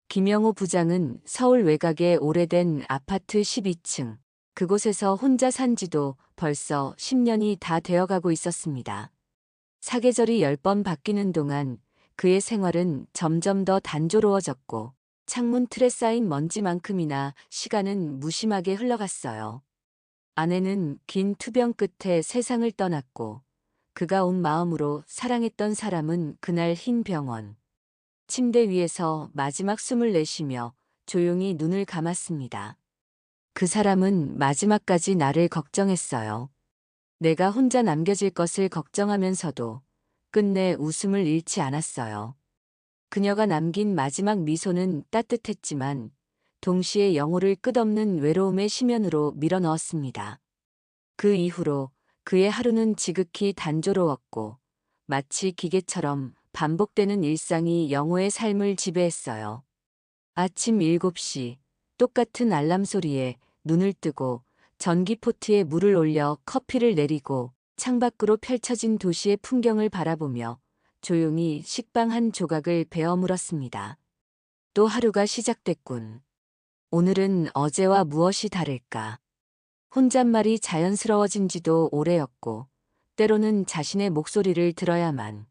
김영호 부장은 서울 외곽의 오래된 아파트 12층, 그곳에서 혼자 산 지도 벌써 10년이 다 되어가고 있었습니다. 사계절이 10번 바뀌는 동안 그의 생활은 점점 더 단조로워졌고 창문 틀에 쌓인 먼지만큼이나 시간은 무심하게 흘러갔어요. 아내는 긴 투병 끝에 세상을 떠났고 그가 온 마음으로 사랑했던 사람은 그날 흰 병원 침대 위에서 마지막 숨을 내쉬며 조용히 눈을 감았습니다. 그 사람은 마지막까지 나를 걱정했어요. 내가 혼자 남겨질 것을 걱정하면서도 끝내 웃음을 잃지 않았어요. 그녀가 남긴 마지막 미소는 따뜻했지만 동시에 영혼을 끝없는 외로움의 심연으로 밀어넣었습니다. 그 이후로 그의 하루는 지극히 단조로웠고 마치 기계처럼 반복되는 일상이 영호의 삶을 지배했어요. 아침 7시 똑같은 알람 소리에 눈을 뜨고 전기포트에 물을 올려 커피를 내리고 창밖으로 펼쳐진 도시의 풍경을 바라보며 조용히 식빵 한 조각을 베어 물었습니다. 또 하루가 시작됐군. 오늘은 어제와 무엇이 다를까? 혼잣말이 자연스러워진 지도 오래였고, 때로는 자신의 목소리를 들어야만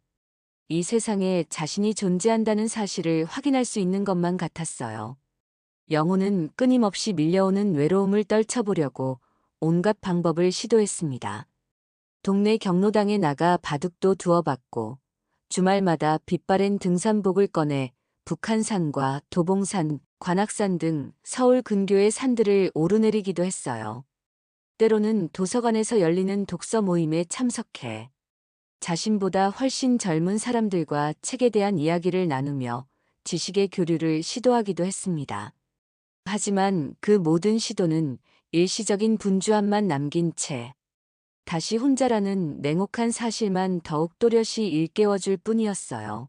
이 세상에 자신이 존재한다는 사실을 확인할 수 있는 것만 같았어요. 영호는 끊임없이 밀려오는 외로움을 떨쳐보려고 온갖 방법을 시도했습니다. 동네 경로당에 나가 바둑도 두어봤고, 주말마다 빛바랜 등산복을 꺼내 북한산과 도봉산, 관악산 등 서울 근교의 산들을 오르내리기도 했어요. 때로는 도서관에서 열리는 독서 모임에 참석해 자신보다 훨씬 젊은 사람들과 책에 대한 이야기를 나누며 지식의 교류를 시도하기도 했습니다. 하지만 그 모든 시도는 일시적인 분주함만 남긴 채 다시 혼자라는 냉혹한 사실만 더욱 또렷이 일깨워줄 뿐이었어요.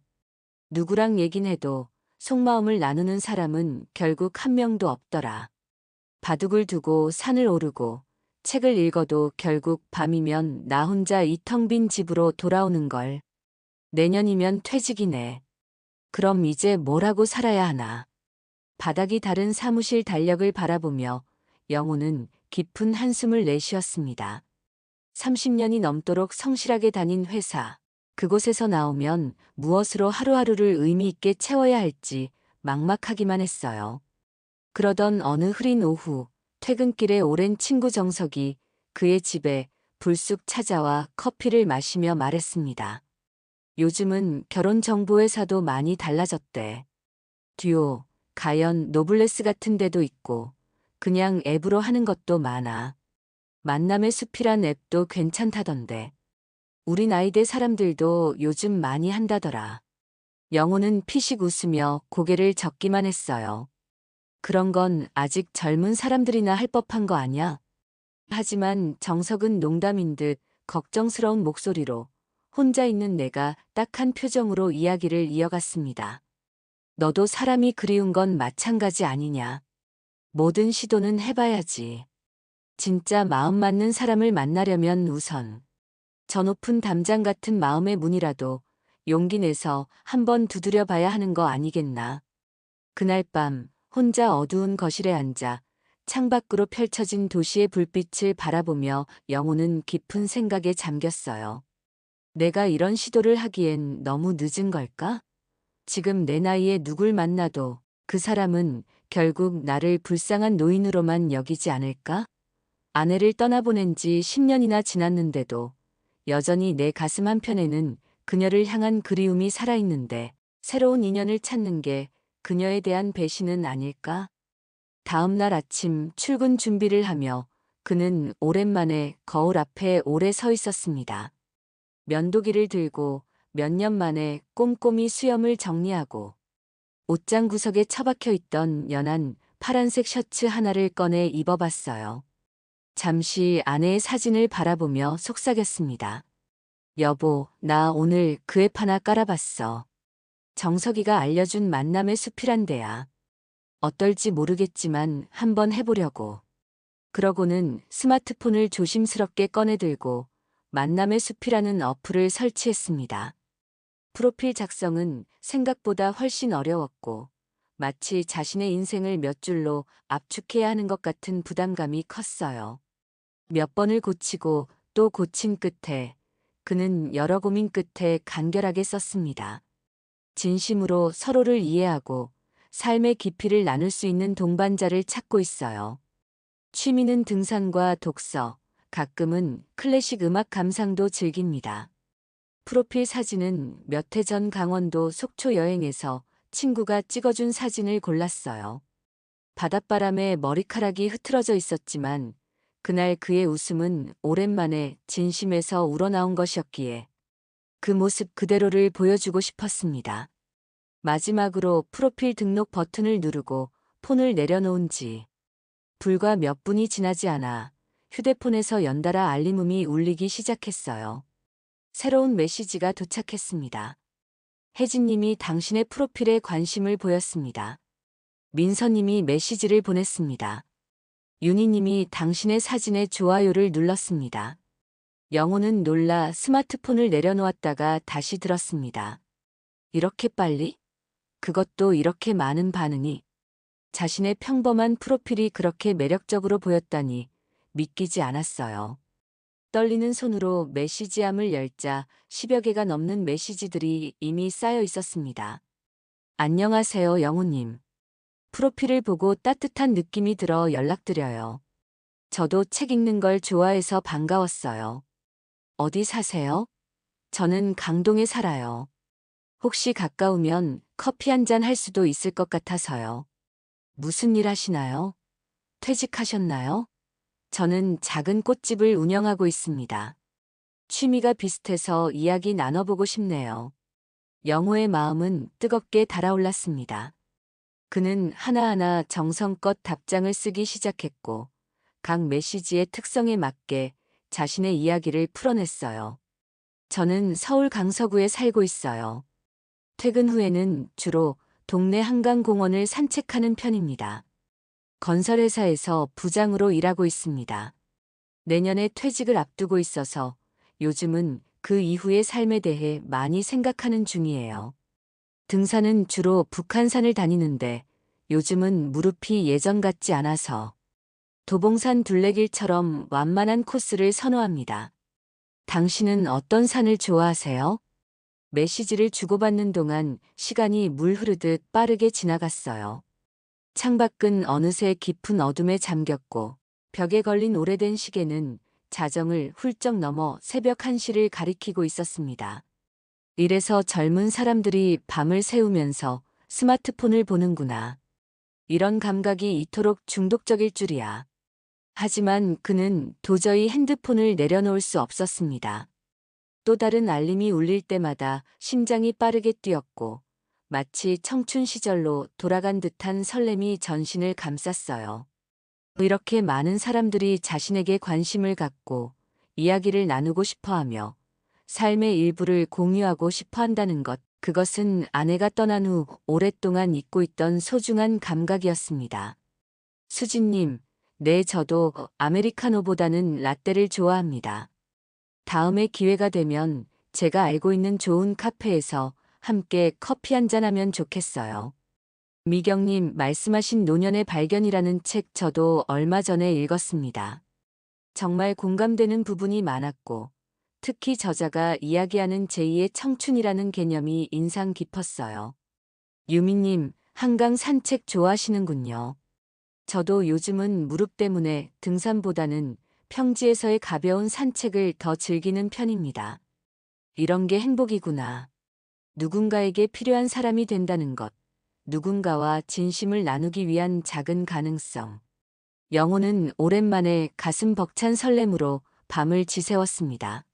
누구랑 얘긴 해도 속마음을 나누는 사람은 결국 한 명도 없더라. 바둑을 두고 산을 오르고 책을 읽어도 결국 밤이면 나 혼자 이 텅 빈 집으로 돌아오는 걸. 내년이면 퇴직이네. 그럼 이제 뭘 하고 살아야 하나. 바닥이 다른 사무실 달력을 바라보며 영호는 깊은 한숨을 내쉬었습니다. 30년이 넘도록 성실하게 다닌 회사. 그곳에서 나오면 무엇으로 하루하루를 의미 있게 채워야 할지 막막하기만 했어요. 그러던 어느 흐린 오후, 퇴근길에 오랜 친구 정석이 그의 집에 불쑥 찾아와 커피를 마시며 말했습니다. 요즘은 결혼정보회사도 많이 달라졌대. 듀오, 가연, 노블레스 같은 데도 있고 그냥 앱으로 하는 것도 많아. 만남의 숲이란 앱도 괜찮다던데. 우리 나이대 사람들도 요즘 많이 한다더라. 영호는 피식 웃으며 고개를 젓기만 했어요. 그런 건 아직 젊은 사람들이나 할 법한 거 아냐? 하지만 정석은 농담인 듯 걱정스러운 목소리로 혼자 있는 내가 딱한 표정으로 이야기를 이어갔습니다. 너도 사람이 그리운 건 마찬가지 아니냐. 모든 시도는 해봐야지. 진짜 마음 맞는 사람을 만나려면 우선 저 높은 담장 같은 마음의 문이라도 용기 내서 한번 두드려 봐야 하는 거 아니겠나. 그날 밤 혼자 어두운 거실에 앉아 창밖으로 펼쳐진 도시의 불빛을 바라보며 영호는 깊은 생각에 잠겼어요. 내가 이런 시도를 하기엔 너무 늦은 걸까? 지금 내 나이에 누굴 만나도 그 사람은 결국 나를 불쌍한 노인으로만 여기지 않을까? 아내를 떠나보낸 지 10년이나 지났는데도 여전히 내 가슴 한편에는 그녀를 향한 그리움이 살아있는데 새로운 인연을 찾는 게 그녀에 대한 배신은 아닐까? 다음 날 아침 출근 준비를 하며 그는 오랜만에 거울 앞에 오래 서 있었습니다. 면도기를 들고 몇 년 만에 꼼꼼히 수염을 정리하고 옷장 구석에 처박혀 있던 연한 파란색 셔츠 하나를 꺼내 입어봤어요. 잠시 아내의 사진을 바라보며 속삭였습니다. 여보, 나 오늘 그 앱 하나 깔아봤어. 정석이가 알려준 만남의 숲이란 데야. 어떨지 모르겠지만 한번 해보려고. 그러고는 스마트폰을 조심스럽게 꺼내들고 만남의 숲이라는 어플을 설치했습니다. 프로필 작성은 생각보다 훨씬 어려웠고 마치 자신의 인생을 몇 줄로 압축해야 하는 것 같은 부담감이 컸어요. 몇 번을 고치고 또 고친 끝에 그는 여러 고민 끝에 간결하게 썼습니다. 진심으로 서로를 이해하고 삶의 깊이를 나눌 수 있는 동반자를 찾고 있어요. 취미는 등산과 독서, 가끔은 클래식 음악 감상도 즐깁니다. 프로필 사진은 몇 해 전 강원도 속초 여행에서 친구가 찍어준 사진을 골랐어요. 바닷바람에 머리카락이 흐트러져 있었지만 그날 그의 웃음은 오랜만에 진심에서 우러나온 것이었기에 그 모습 그대로를 보여주고 싶었습니다. 마지막으로 프로필 등록 버튼을 누르고 폰을 내려놓은 지 불과 몇 분이 지나지 않아 휴대폰에서 연달아 알림음이 울리기 시작했어요. 새로운 메시지가 도착했습니다. 혜진님이 당신의 프로필에 관심을 보였습니다. 민서님이 메시지를 보냈습니다. 윤희님이 당신의 사진에 좋아요를 눌렀습니다. 영호는 놀라 스마트폰을 내려놓았다가 다시 들었습니다. 이렇게 빨리? 그것도 이렇게 많은 반응이? 자신의 평범한 프로필이 그렇게 매력적으로 보였다니 믿기지 않았어요. 떨리는 손으로 메시지함을 열자 10여 개가 넘는 메시지들이 이미 쌓여 있었습니다. 안녕하세요, 영호님. 프로필을 보고 따뜻한 느낌이 들어 연락드려요. 저도 책 읽는 걸 좋아해서 반가웠어요. 어디 사세요? 저는 강동에 살아요. 혹시 가까우면 커피 한 잔 할 수도 있을 것 같아서요. 무슨 일 하시나요? 퇴직하셨나요? 저는 작은 꽃집을 운영하고 있습니다. 취미가 비슷해서 이야기 나눠보고 싶네요. 영호의 마음은 뜨겁게 달아올랐습니다. 그는 하나하나 정성껏 답장을 쓰기 시작했고 각 메시지의 특성에 맞게 자신의 이야기를 풀어냈어요. 저는 서울 강서구에 살고 있어요. 퇴근 후에는 주로 동네 한강공원을 산책하는 편입니다. 건설회사에서 부장으로 일하고 있습니다. 내년에 퇴직을 앞두고 있어서 요즘은 그 이후의 삶에 대해 많이 생각하는 중이에요. 등산은 주로 북한산을 다니는데 요즘은 무릎이 예전 같지 않아서 도봉산 둘레길처럼 완만한 코스를 선호합니다. 당신은 어떤 산을 좋아하세요? 메시지를 주고받는 동안 시간이 물 흐르듯 빠르게 지나갔어요. 창밖은 어느새 깊은 어둠에 잠겼고 벽에 걸린 오래된 시계는 자정을 훌쩍 넘어 새벽 1시를 가리키고 있었습니다. 이래서 젊은 사람들이 밤을 새우면서 스마트폰을 보는구나. 이런 감각이 이토록 중독적일 줄이야. 하지만 그는 도저히 핸드폰을 내려놓을 수 없었습니다. 또 다른 알림이 울릴 때마다 심장이 빠르게 뛰었고 마치 청춘 시절로 돌아간 듯한 설렘이 전신을 감쌌어요. 이렇게 많은 사람들이 자신에게 관심을 갖고 이야기를 나누고 싶어하며 삶의 일부를 공유하고 싶어 한다는 것, 그것은 아내가 떠난 후 오랫동안 잊고 있던 소중한 감각이었습니다. 수진님, 네, 저도 아메리카노보다는 라떼를 좋아합니다. 다음에 기회가 되면 제가 알고 있는 좋은 카페에서 함께 커피 한잔 하면 좋겠어요. 미경님, 말씀하신 노년의 발견이라는 책 저도 얼마 전에 읽었습니다. 정말 공감되는 부분이 많았고 특히 저자가 이야기하는 제2의 청춘이라는 개념이 인상 깊었어요. 유미님, 한강 산책 좋아하시는군요. 저도 요즘은 무릎 때문에 등산보다는 평지에서의 가벼운 산책을 더 즐기는 편입니다. 이런 게 행복이구나. 누군가에게 필요한 사람이 된다는 것, 누군가와 진심을 나누기 위한 작은 가능성. 영호는 오랜만에 가슴 벅찬 설렘으로 밤을 지새웠습니다.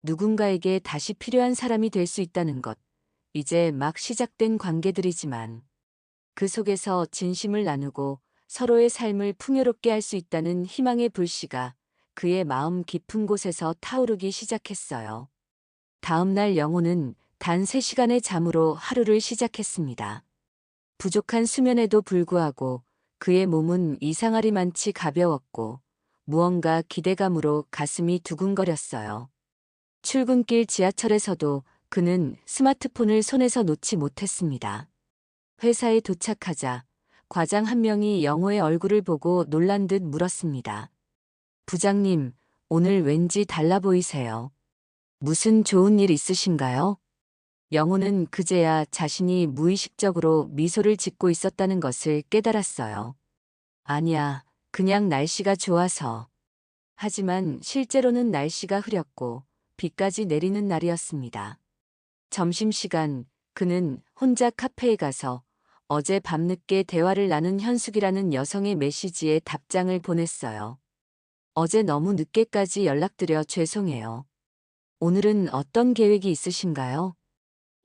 누군가에게 다시 필요한 사람이 될 수 있다는 것, 이제 막 시작된 관계들이지만 그 속에서 진심을 나누고 서로의 삶을 풍요롭게 할 수 있다는 희망의 불씨가 그의 마음 깊은 곳에서 타오르기 시작했어요. 다음 날 영호는 단 3시간의 잠으로 하루를 시작했습니다. 부족한 수면에도 불구하고 그의 몸은 이상하리만치 가벼웠고 무언가 기대감으로 가슴이 두근거렸어요. 출근길 지하철에서도 그는 스마트폰을 손에서 놓지 못했습니다. 회사에 도착하자 과장 한 명이 영호의 얼굴을 보고 놀란 듯 물었습니다. 부장님, 오늘 왠지 달라 보이세요. 무슨 좋은 일 있으신가요? 영호는 그제야 자신이 무의식적으로 미소를 짓고 있었다는 것을 깨달았어요. 아니야, 그냥 날씨가 좋아서. 하지만 실제로는 날씨가 흐렸고 비까지 내리는 날이었습니다. 점심시간, 그는 혼자 카페에 가서 어제 밤늦게 대화를 나눈 현숙이라는 여성의 메시지에 답장을 보냈어요. 어제 너무 늦게까지 연락드려 죄송해요. 오늘은 어떤 계획이 있으신가요?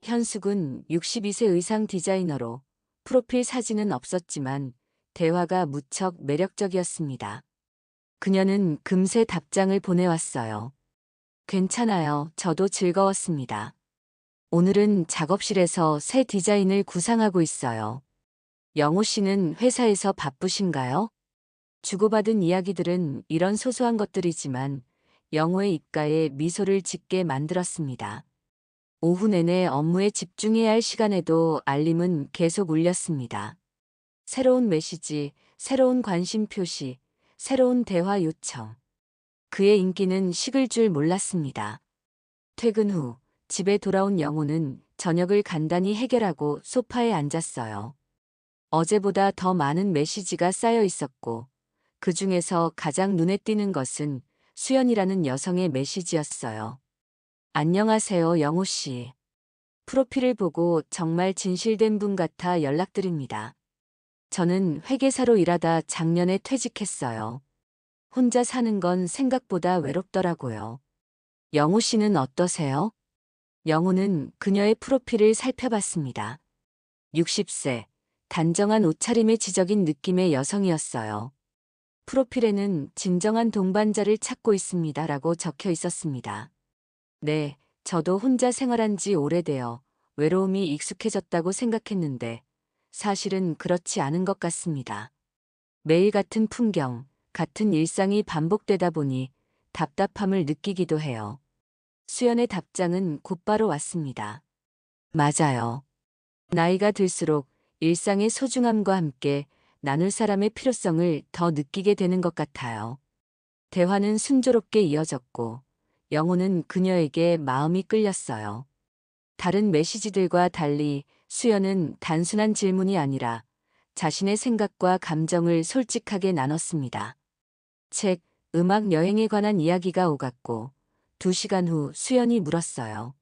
현숙은 62세 의상 디자이너로 프로필 사진은 없었지만 대화가 무척 매력적이었습니다. 그녀는 금세 답장을 보내왔어요. 괜찮아요. 저도 즐거웠습니다. 오늘은 작업실에서 새 디자인을 구상하고 있어요. 영호 씨는 회사에서 바쁘신가요? 주고받은 이야기들은 이런 소소한 것들이지만 영호의 입가에 미소를 짓게 만들었습니다. 오후 내내 업무에 집중해야 할 시간에도 알림은 계속 울렸습니다. 새로운 메시지, 새로운 관심 표시, 새로운 대화 요청. 그의 인기는 식을 줄 몰랐습니다. 퇴근 후 집에 돌아온 영호는 저녁을 간단히 해결하고 소파에 앉았어요. 어제보다 더 많은 메시지가 쌓여 있었고 그 중에서 가장 눈에 띄는 것은 수연이라는 여성의 메시지였어요. 안녕하세요, 영호 씨. 프로필을 보고 정말 진실된 분 같아 연락드립니다. 저는 회계사로 일하다 작년에 퇴직했어요. 혼자 사는 건 생각보다 외롭더라고요. 영호 씨는 어떠세요? 영호는 그녀의 프로필을 살펴봤습니다. 60세, 단정한 옷차림에 지적인 느낌의 여성이었어요. 프로필에는 진정한 동반자를 찾고 있습니다라고 적혀 있었습니다. 네, 저도 혼자 생활한 지 오래되어 외로움이 익숙해졌다고 생각했는데 사실은 그렇지 않은 것 같습니다. 매일 같은 풍경, 같은 일상이 반복되다 보니 답답함을 느끼기도 해요. 수연의 답장은 곧바로 왔습니다. 맞아요. 나이가 들수록 일상의 소중함과 함께 나눌 사람의 필요성을 더 느끼게 되는 것 같아요. 대화는 순조롭게 이어졌고 영호는 그녀에게 마음이 끌렸어요. 다른 메시지들과 달리 수연은 단순한 질문이 아니라 자신의 생각과 감정을 솔직하게 나눴습니다. 책, 음악, 여행에 관한 이야기가 오갔고 2시간 후 수연이 물었어요.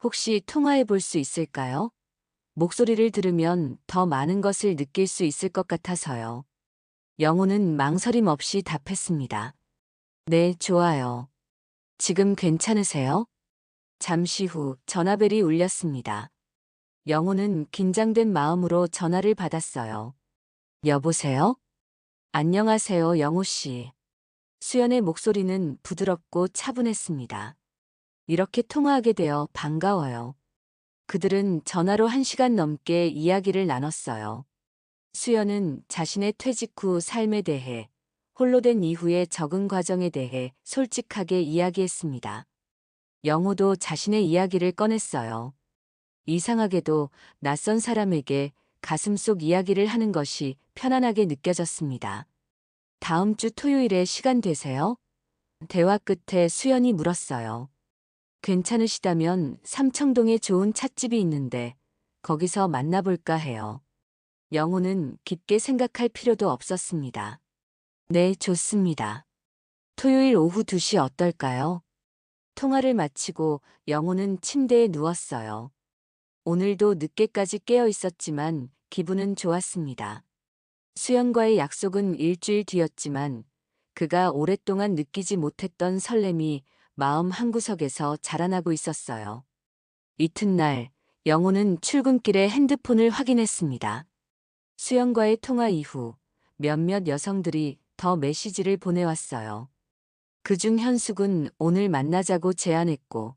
혹시 통화해 볼 수 있을까요? 목소리를 들으면 더 많은 것을 느낄 수 있을 것 같아서요. 영호는 망설임 없이 답했습니다. 네, 좋아요. 지금 괜찮으세요? 잠시 후 전화벨이 울렸습니다. 영호는 긴장된 마음으로 전화를 받았어요. 여보세요? 안녕하세요, 영호 씨. 수연의 목소리는 부드럽고 차분했습니다. 이렇게 통화하게 되어 반가워요. 그들은 전화로 1시간 넘게 이야기를 나눴어요. 수연은 자신의 퇴직 후 삶에 대해, 홀로 된 이후의 적응 과정에 대해 솔직하게 이야기했습니다. 영호도 자신의 이야기를 꺼냈어요. 이상하게도 낯선 사람에게 가슴속 이야기를 하는 것이 편안하게 느껴졌습니다. 다음 주 토요일에 시간 되세요? 대화 끝에 수연이 물었어요. 괜찮으시다면 삼청동에 좋은 찻집이 있는데 거기서 만나볼까 해요. 영호는 깊게 생각할 필요도 없었습니다. 네, 좋습니다. 토요일 오후 2시 어떨까요? 통화를 마치고 영호는 침대에 누웠어요. 오늘도 늦게까지 깨어 있었지만 기분은 좋았습니다. 수연과의 약속은 일주일 뒤였지만 그가 오랫동안 느끼지 못했던 설렘이 마음 한구석에서 자라나고 있었어요. 이튿날 영호는 출근길에 핸드폰을 확인했습니다. 수연과의 통화 이후 몇몇 여성들이 더 메시지를 보내왔어요. 그중 현숙은 오늘 만나자고 제안했고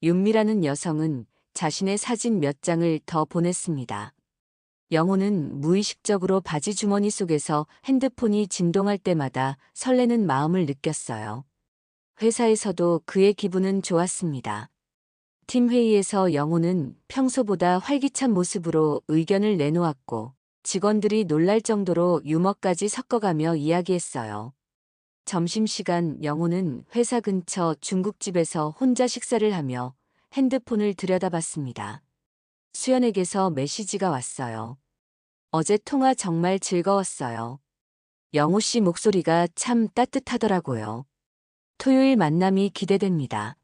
윤미라는 여성은 자신의 사진 몇 장을 더 보냈습니다. 영호는 무의식적으로 바지 주머니 속에서 핸드폰이 진동할 때마다 설레는 마음을 느꼈어요. 회사에서도 그의 기분은 좋았습니다. 팀 회의에서 영호는 평소보다 활기찬 모습으로 의견을 내놓았고 직원들이 놀랄 정도로 유머까지 섞어가며 이야기했어요. 점심시간 영호는 회사 근처 중국집에서 혼자 식사를 하며 핸드폰을 들여다봤습니다. 수연에게서 메시지가 왔어요. 어제 통화 정말 즐거웠어요. 영호 씨 목소리가 참 따뜻하더라고요. 토요일 만남이 기대됩니다.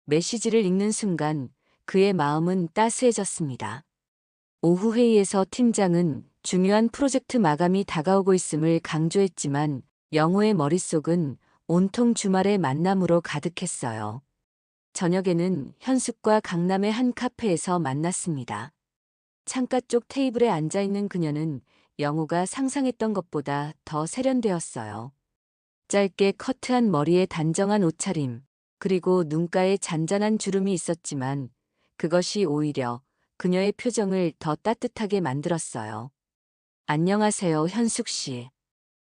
메시지를 읽는 순간 그의 마음은 따스해졌습니다. 오후 회의에서 팀장은 중요한 프로젝트 마감이 다가오고 있음을 강조했지만 영호의 머릿속은 온통 주말의 만남으로 가득했어요. 저녁에는 현숙과 강남의 한 카페에서 만났습니다. 창가 쪽 테이블에 앉아있는 그녀는 영호가 상상했던 것보다 더 세련되었어요. 짧게 커트한 머리에 단정한 옷차림, 그리고 눈가에 잔잔한 주름이 있었지만 그것이 오히려 그녀의 표정을 더 따뜻하게 만들었어요. 안녕하세요, 현숙 씨.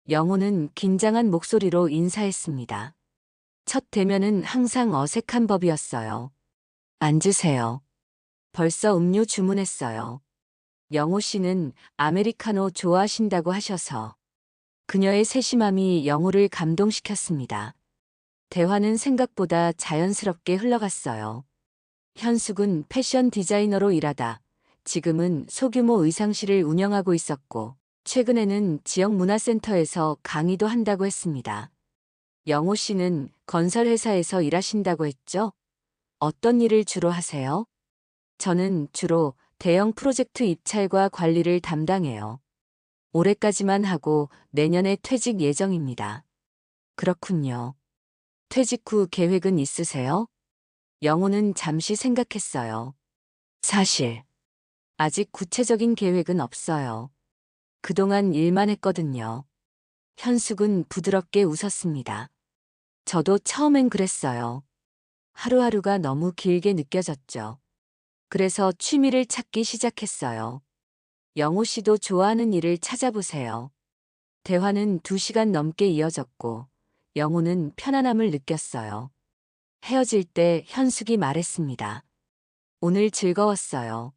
영호는 긴장한 목소리로 인사했습니다. 첫 대면은 항상 어색한 법이었어요. 앉으세요. 벌써 음료 주문했어요. 영호 씨는 아메리카노 좋아하신다고 하셔서. 그녀의 세심함이 영호를 감동시켰습니다. 대화는 생각보다 자연스럽게 흘러갔어요. 현숙은 패션 디자이너로 일하다 지금은 소규모 의상실을 운영하고 있었고 최근에는 지역 문화센터에서 강의도 한다고 했습니다. 영호 씨는 건설회사에서 일하신다고 했죠? 어떤 일을 주로 하세요? 저는 주로 대형 프로젝트 입찰과 관리를 담당해요. 올해까지만 하고 내년에 퇴직 예정입니다. 그렇군요. 퇴직 후 계획은 있으세요? 영호는 잠시 생각했어요. 사실, 아직 구체적인 계획은 없어요. 그동안 일만 했거든요. 현숙은 부드럽게 웃었습니다. 저도 처음엔 그랬어요. 하루하루가 너무 길게 느껴졌죠. 그래서 취미를 찾기 시작했어요. 영호 씨도 좋아하는 일을 찾아보세요. 대화는 2시간 넘게 이어졌고 영호는 편안함을 느꼈어요. 헤어질 때 현숙이 말했습니다. 오늘 즐거웠어요.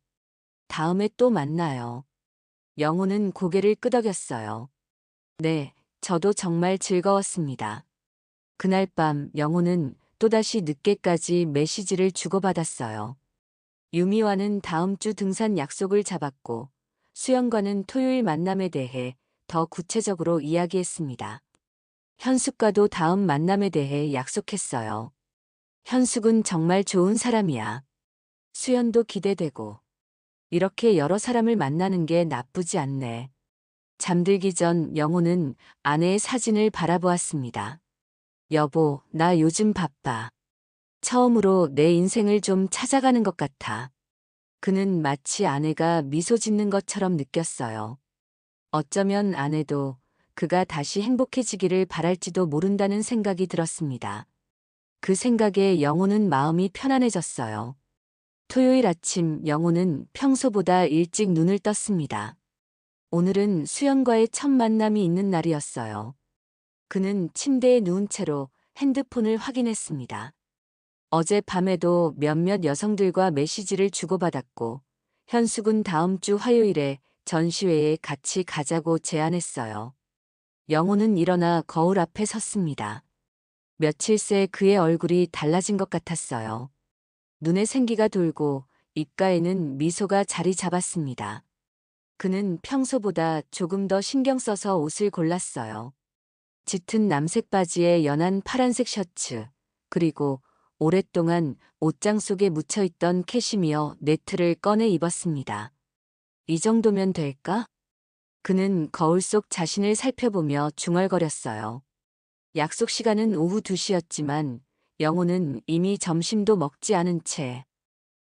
다음에 또 만나요. 영호는 고개를 끄덕였어요. 네, 저도 정말 즐거웠습니다. 그날 밤 영호는 또다시 늦게까지 메시지를 주고받았어요. 유미와는 다음 주 등산 약속을 잡았고 수연과는 토요일 만남에 대해 더 구체적으로 이야기했습니다. 현숙과도 다음 만남에 대해 약속했어요. 현숙은 정말 좋은 사람이야. 수연도 기대되고. 이렇게 여러 사람을 만나는 게 나쁘지 않네. 잠들기 전 영호는 아내의 사진을 바라보았습니다. 여보, 나 요즘 바빠. 처음으로 내 인생을 좀 찾아가는 것 같아. 그는 마치 아내가 미소 짓는 것처럼 느꼈어요. 어쩌면 아내도 그가 다시 행복해지기를 바랄지도 모른다는 생각이 들었습니다. 그 생각에 영호는 마음이 편안해졌어요. 토요일 아침 영호는 평소보다 일찍 눈을 떴습니다. 오늘은 수연과의 첫 만남이 있는 날이었어요. 그는 침대에 누운 채로 핸드폰을 확인했습니다. 어젯밤에도 몇몇 여성들과 메시지를 주고받았고 현숙은 다음 주 화요일에 전시회에 같이 가자고 제안했어요. 영호는 일어나 거울 앞에 섰습니다. 며칠 새 그의 얼굴이 달라진 것 같았어요. 눈에 생기가 돌고 입가에는 미소가 자리 잡았습니다. 그는 평소보다 조금 더 신경 써서 옷을 골랐어요. 짙은 남색 바지에 연한 파란색 셔츠, 그리고 오랫동안 옷장 속에 묻혀있던 캐시미어 네트를 꺼내 입었습니다. 이 정도면 될까? 그는 거울 속 자신을 살펴보며 중얼거렸어요. 약속 시간은 오후 2시였지만 영호는 이미 점심도 먹지 않은 채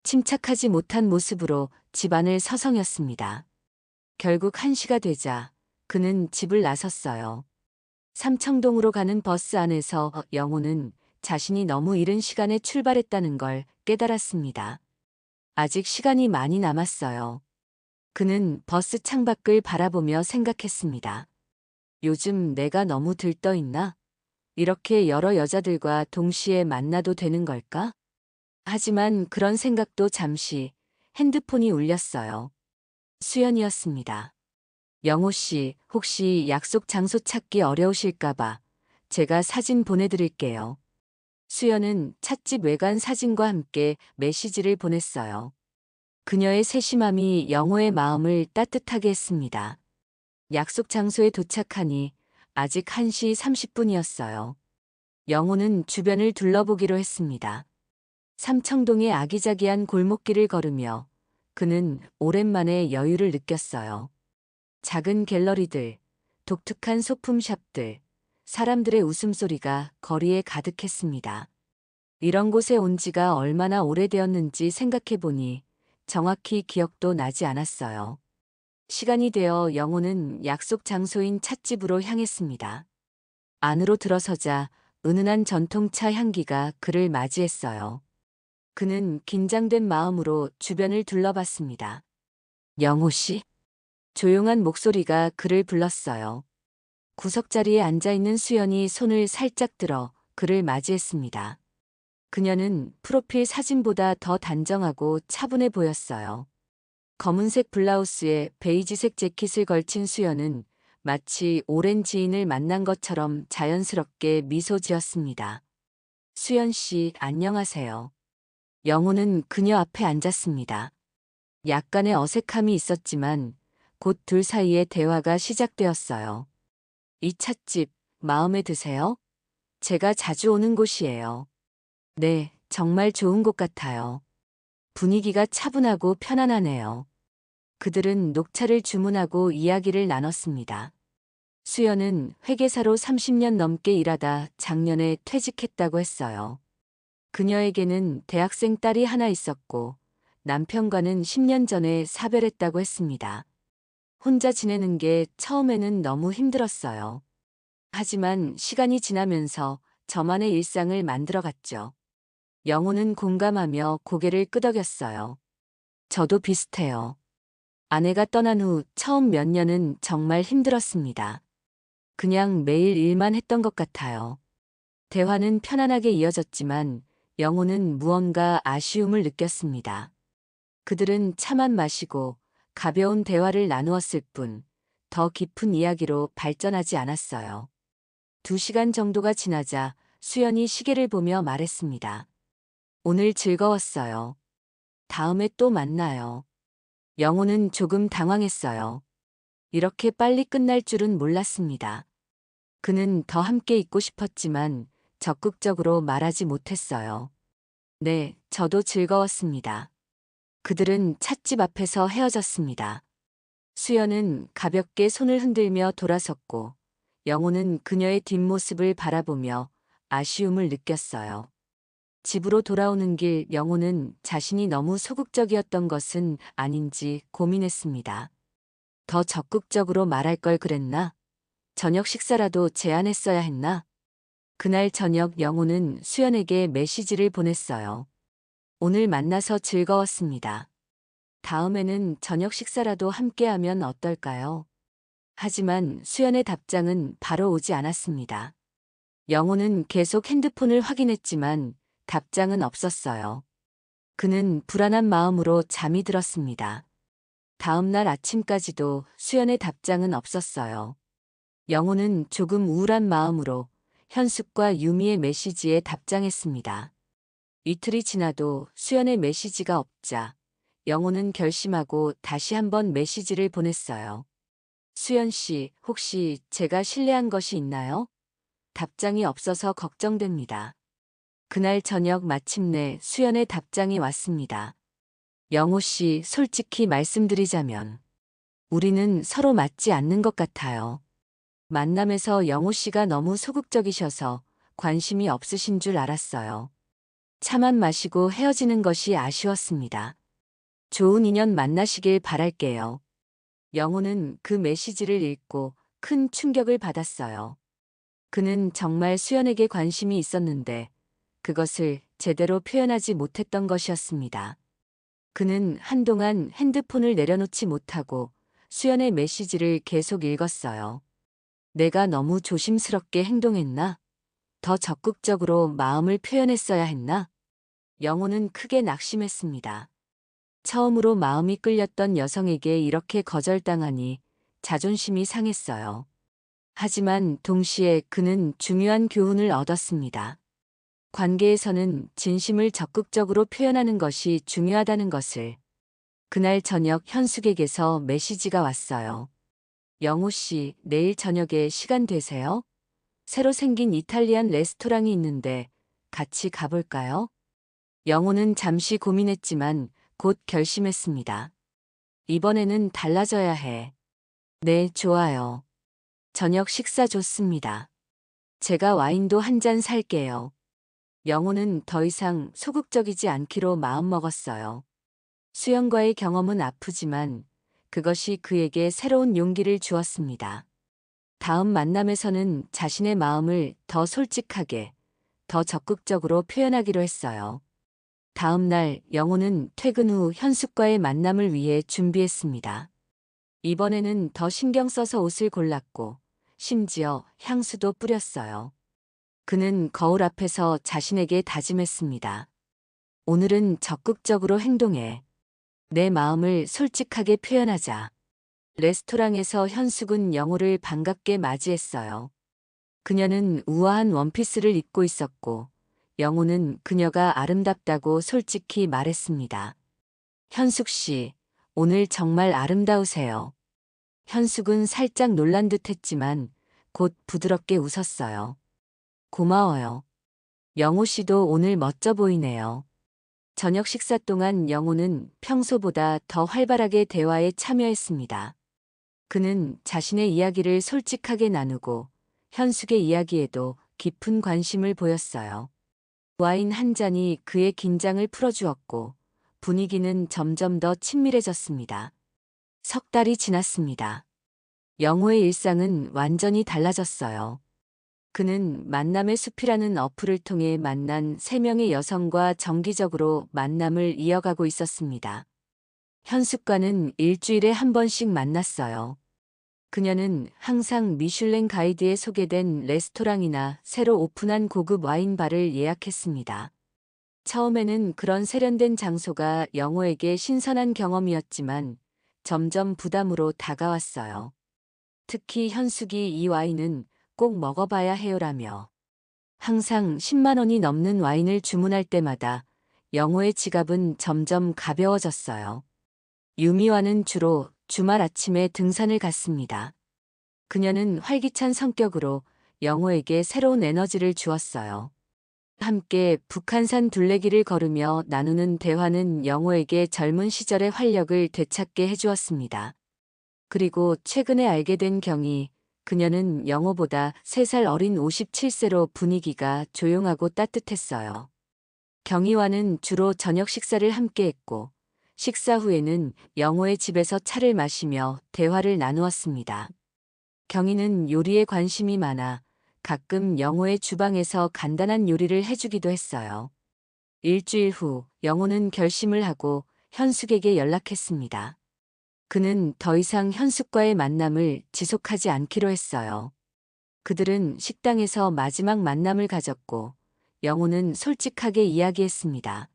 침착하지 못한 모습으로 집안을 서성였습니다. 결국 1시가 되자 그는 집을 나섰어요. 삼청동으로 가는 버스 안에서 영호는 자신이 너무 이른 시간에 출발했다는 걸 깨달았습니다. 아직 시간이 많이 남았어요. 그는 버스 창밖을 바라보며 생각했습니다. 요즘 내가 너무 들떠있나? 이렇게 여러 여자들과 동시에 만나도 되는 걸까? 하지만 그런 생각도 잠시 핸드폰이 울렸어요. 수연이었습니다. 영호 씨, 혹시 약속 장소 찾기 어려우실까봐 제가 사진 보내드릴게요. 수연은 찻집 외관 사진과 함께 메시지를 보냈어요. 그녀의 세심함이 영호의 마음을 따뜻하게 했습니다. 약속 장소에 도착하니 아직 1시 30분이었어요. 영호는 주변을 둘러보기로 했습니다. 삼청동의 아기자기한 골목길을 걸으며 그는 오랜만에 여유를 느꼈어요. 작은 갤러리들, 독특한 소품샵들, 사람들의 웃음소리가 거리에 가득했습니다. 이런 곳에 온 지가 얼마나 오래되었는지 생각해보니 정확히 기억도 나지 않았어요. 시간이 되어 영호는 약속 장소인 찻집으로 향했습니다. 안으로 들어서자 은은한 전통차 향기가 그를 맞이했어요. 그는 긴장된 마음으로 주변을 둘러봤습니다. 영호 씨? 조용한 목소리가 그를 불렀어요. 구석자리에 앉아있는 수연이 손을 살짝 들어 그를 맞이했습니다. 그녀는 프로필 사진보다 더 단정하고 차분해 보였어요. 검은색 블라우스에 베이지색 재킷을 걸친 수연은 마치 오랜 지인을 만난 것처럼 자연스럽게 미소 지었습니다. 수연 씨, 안녕하세요. 영호는 그녀 앞에 앉았습니다. 약간의 어색함이 있었지만 곧 둘 사이의 대화가 시작되었어요. 이 찻집 마음에 드세요? 제가 자주 오는 곳이에요. 네, 정말 좋은 곳 같아요. 분위기가 차분하고 편안하네요. 그들은 녹차를 주문하고 이야기를 나눴습니다. 수연은 회계사로 30년 넘게 일하다 작년에 퇴직했다고 했어요. 그녀에게는 대학생 딸이 하나 있었고 남편과는 10년 전에 사별했다고 했습니다. 혼자 지내는 게 처음에는 너무 힘들었어요. 하지만 시간이 지나면서 저만의 일상을 만들어갔죠. 영호는 공감하며 고개를 끄덕였어요. 저도 비슷해요. 아내가 떠난 후 처음 몇 년은 정말 힘들었습니다. 그냥 매일 일만 했던 것 같아요. 대화는 편안하게 이어졌지만 영호는 무언가 아쉬움을 느꼈습니다. 그들은 차만 마시고 가벼운 대화를 나누었을 뿐 더 깊은 이야기로 발전하지 않았어요. 2시간 정도가 지나자 수연이 시계를 보며 말했습니다. 오늘 즐거웠어요. 다음에 또 만나요. 영호는 조금 당황했어요. 이렇게 빨리 끝날 줄은 몰랐습니다. 그는 더 함께 있고 싶었지만 적극적으로 말하지 못했어요. 네, 저도 즐거웠습니다. 그들은 찻집 앞에서 헤어졌습니다. 수연은 가볍게 손을 흔들며 돌아섰고 영호는 그녀의 뒷모습을 바라보며 아쉬움을 느꼈어요. 집으로 돌아오는 길 영호는 자신이 너무 소극적이었던 것은 아닌지 고민했습니다. 더 적극적으로 말할 걸 그랬나? 저녁 식사라도 제안했어야 했나? 그날 저녁 영호는 수연에게 메시지를 보냈어요. 오늘 만나서 즐거웠습니다. 다음에는 저녁 식사라도 함께하면 어떨까요? 하지만 수연의 답장은 바로 오지 않았습니다. 영호는 계속 핸드폰을 확인했지만 답장은 없었어요. 그는 불안한 마음으로 잠이 들었습니다. 다음 날 아침까지도 수연의 답장은 없었어요. 영호는 조금 우울한 마음으로 현숙과 유미의 메시지에 답장했습니다. 이틀이 지나도 수연의 메시지가 없자 영호는 결심하고 다시 한번 메시지를 보냈어요. 수연 씨, 혹시 제가 실례한 것이 있나요? 답장이 없어서 걱정됩니다. 그날 저녁 마침내 수연의 답장이 왔습니다. 영호 씨, 솔직히 말씀드리자면 우리는 서로 맞지 않는 것 같아요. 만남에서 영호 씨가 너무 소극적이셔서 관심이 없으신 줄 알았어요. 차만 마시고 헤어지는 것이 아쉬웠습니다. 좋은 인연 만나시길 바랄게요. 영호는 그 메시지를 읽고 큰 충격을 받았어요. 그는 정말 수연에게 관심이 있었는데 그것을 제대로 표현하지 못했던 것이었습니다. 그는 한동안 핸드폰을 내려놓지 못하고 수연의 메시지를 계속 읽었어요. 내가 너무 조심스럽게 행동했나? 더 적극적으로 마음을 표현했어야 했나? 영호는 크게 낙심했습니다. 처음으로 마음이 끌렸던 여성에게 이렇게 거절당하니 자존심이 상했어요. 하지만 동시에 그는 중요한 교훈을 얻었습니다. 관계에서는 진심을 적극적으로 표현하는 것이 중요하다는 것을. 그날 저녁 현숙에게서 메시지가 왔어요. 영호 씨, 내일 저녁에 시간 되세요? 새로 생긴 이탈리안 레스토랑이 있는데 같이 가볼까요? 영호는 잠시 고민했지만 곧 결심했습니다. 이번에는 달라져야 해. 네, 좋아요. 저녁 식사 좋습니다. 제가 와인도 한 잔 살게요. 영호는 더 이상 소극적이지 않기로 마음먹었어요. 수영과의 경험은 아프지만 그것이 그에게 새로운 용기를 주었습니다. 다음 만남에서는 자신의 마음을 더 솔직하게, 더 적극적으로 표현하기로 했어요. 다음 날 영호는 퇴근 후 현숙과의 만남을 위해 준비했습니다. 이번에는 더 신경 써서 옷을 골랐고 심지어 향수도 뿌렸어요. 그는 거울 앞에서 자신에게 다짐했습니다. 오늘은 적극적으로 행동해. 내 마음을 솔직하게 표현하자. 레스토랑에서 현숙은 영호를 반갑게 맞이했어요. 그녀는 우아한 원피스를 입고 있었고 영호는 그녀가 아름답다고 솔직히 말했습니다. 현숙 씨, 오늘 정말 아름다우세요. 현숙은 살짝 놀란 듯 했지만 곧 부드럽게 웃었어요. 고마워요. 영호 씨도 오늘 멋져 보이네요. 저녁 식사 동안 영호는 평소보다 더 활발하게 대화에 참여했습니다. 그는 자신의 이야기를 솔직하게 나누고 현숙의 이야기에도 깊은 관심을 보였어요. 와인 한 잔이 그의 긴장을 풀어주었고 분위기는 점점 더 친밀해졌습니다. 석 달이 지났습니다. 영호의 일상은 완전히 달라졌어요. 그는 만남의 숲이라는 어플을 통해 만난 3명의 여성과 정기적으로 만남을 이어가고 있었습니다. 현숙과는 일주일에 한 번씩 만났어요. 그녀는 항상 미슐랭 가이드에 소개된 레스토랑이나 새로 오픈한 고급 와인바를 예약했습니다. 처음에는 그런 세련된 장소가 영호에게 신선한 경험이었지만 점점 부담으로 다가왔어요. 특히 현숙이 이 와인은 꼭 먹어봐야 해요라며 항상 10만 원이 넘는 와인을 주문할 때마다 영호의 지갑은 점점 가벼워졌어요. 유미와는 주로 주말 아침에 등산을 갔습니다. 그녀는 활기찬 성격으로 영호에게 새로운 에너지를 주었어요. 함께 북한산 둘레길을 걸으며 나누는 대화는 영호에게 젊은 시절의 활력을 되찾게 해주었습니다. 그리고 최근에 알게 된 경이, 그녀는 영호보다 3살 어린 57세로 분위기가 조용하고 따뜻했어요. 경희와는 주로 저녁 식사를 함께 했고 식사 후에는 영호의 집에서 차를 마시며 대화를 나누었습니다. 경희는 요리에 관심이 많아 가끔 영호의 주방에서 간단한 요리를 해주기도 했어요. 일주일 후 영호는 결심을 하고 현숙에게 연락했습니다. 그는 더 이상 현숙과의 만남을 지속하지 않기로 했어요. 그들은 식당에서 마지막 만남을 가졌고 영호는 솔직하게 이야기했습니다.